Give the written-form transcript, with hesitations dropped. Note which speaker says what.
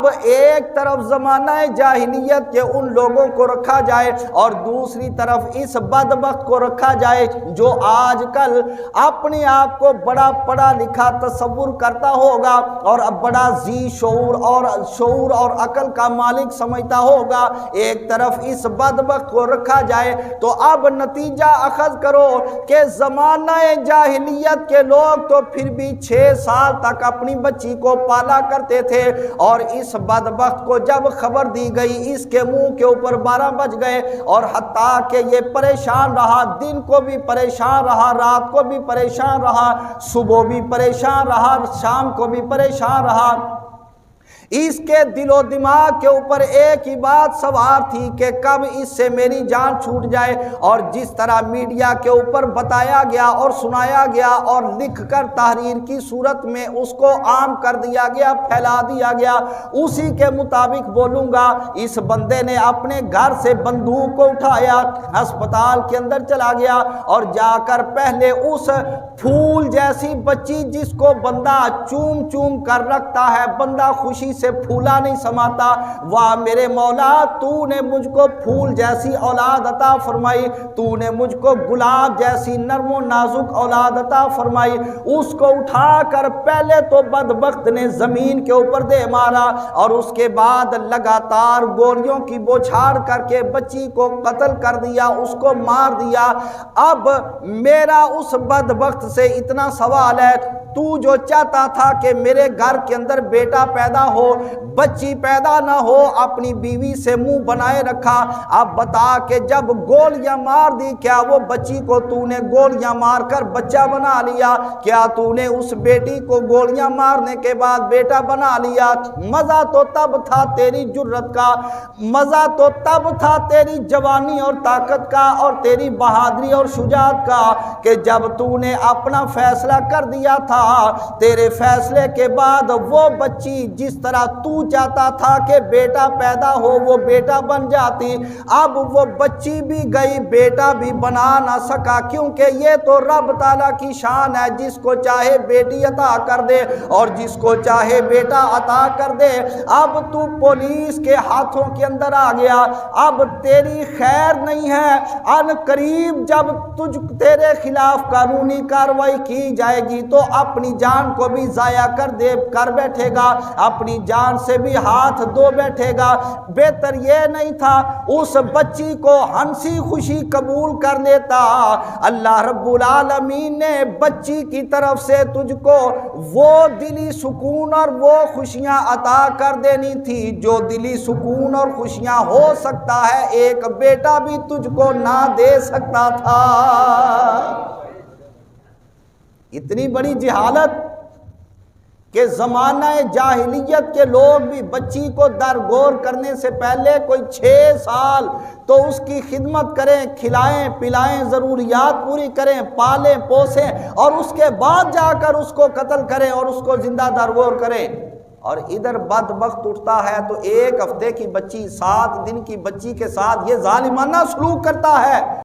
Speaker 1: ایک طرف زمانہ جاہلیت کے ان لوگوں کو رکھا جائے اور دوسری طرف اس بدبخت کو رکھا جائے جو آج کل اپنے آپ کو بڑا پڑھا لکھا تصور کرتا ہوگا اور بڑا ذی شعور اور عقل کا مالک سمجھتا ہوگا، ایک طرف اس بدبخت کو رکھا جائے تو اب نتیجہ اخذ کرو کہ زمانہ جاہلیت کے لوگ تو پھر بھی 6 سال تک اپنی بچی کو پالا کرتے تھے، اور اس بدبخت کو جب خبر دی گئی اس کے منہ کے اوپر 12 بج گئے اور حتیٰ کہ یہ پریشان رہا، دن کو بھی پریشان رہا، رات کو بھی پریشان رہا، صبح بھی پریشان رہا، شام کو بھی پریشان رہا۔ اس کے دل و دماغ کے اوپر ایک ہی بات سوار تھی کہ کب اس سے میری جان چھوٹ جائے، اور جس طرح میڈیا کے اوپر بتایا گیا اور سنایا گیا اور لکھ کر تحریر کی صورت میں اس کو عام کر دیا گیا، پھیلا دیا گیا، اسی کے مطابق بولوں گا۔ اس بندے نے اپنے گھر سے بندوق کو اٹھایا، ہسپتال کے اندر چلا گیا اور جا کر پہلے اس پھول جیسی بچی جس کو بندہ چوم چوم کر رکھتا ہے، بندہ خوشی سے پھولا نہیں سماتا، واہ میرے مولا تو نے مجھ کو پھول جیسی اولاد عطا فرمائی، تو نے مجھ کو گلاب جیسی نرم و نازک اولاد عطا فرمائی۔ اس کو اٹھا کر پہلے تو بدبخت نے زمین کے اوپر دے مارا اور اس کے بعد لگاتار گولیوں کی بوچھاڑ کر کے بچی کو قتل کر دیا، اس کو مار دیا۔ اب میرا اس بدبخت سے اتنا سوال ہے، تو جو چاہتا تھا کہ میرے گھر کے اندر بیٹا پیدا ہو، بچی پیدا نہ ہو، اپنی بیوی سے منہ بنائے رکھا، اب بتا کہ جب گولیاں مار دی کیا وہ بچی کو تو نے گولیاں مار کر بچہ بنا لیا؟ کیا تو نے اس بیٹی کو گولیاں مارنے کے بعد بیٹا بنا لیا؟ مزہ تو تب تھا تیری جرت کا، مزہ تو تب تھا تیری جوانی اور طاقت کا اور تیری بہادری اور شجاعت کا کہ جب تو نے اپنا فیصلہ کر دیا تھا، تیرے فیصلے کے بعد وہ بچی جس طرح تو چاہتا تھا کہ بیٹا پیدا ہو وہ بیٹا بن جاتی، اب وہ بچی بھی گئی، بیٹا بھی بنا نہ سکا، کیونکہ یہ تو رب تعالیٰ کی شان ہے، جس کو چاہے بیٹی عطا کر دے اور جس کو چاہے بیٹا عطا کر دے۔ اب تو پولیس کے ہاتھوں کے اندر آ گیا، اب تیری خیر نہیں ہے، ان قریب جب تیرے خلاف قانونی کارروائی کی جائے گی تو اپنی جان کو بھی ضائع کر بیٹھے گا، اپنی جان سے بھی ہاتھ دھو بیٹھے گا۔ بہتر یہ نہیں تھا اس بچی کو ہنسی خوشی قبول کر لیتا؟ اللہ رب العالمین نے بچی کی طرف سے تجھ کو وہ دلی سکون اور وہ خوشیاں عطا کر دینی تھی جو دلی سکون اور خوشیاں ہو سکتا ہے ایک بیٹا بھی تجھ کو نہ دے سکتا تھا۔ اتنی بڑی جہالت کہ زمانہ جاہلیت کے لوگ بھی بچی کو درگور کرنے سے پہلے کوئی 6 سال تو اس کی خدمت کریں، کھلائیں پلائیں، ضروریات پوری کریں، پالیں پوسیں، اور اس کے بعد جا کر اس کو قتل کریں اور اس کو زندہ درگور کریں۔ اور ادھر بدبخت اٹھتا ہے تو 1 ہفتے کی بچی 7 دن کی بچی کے ساتھ یہ ظالمانہ سلوک کرتا ہے۔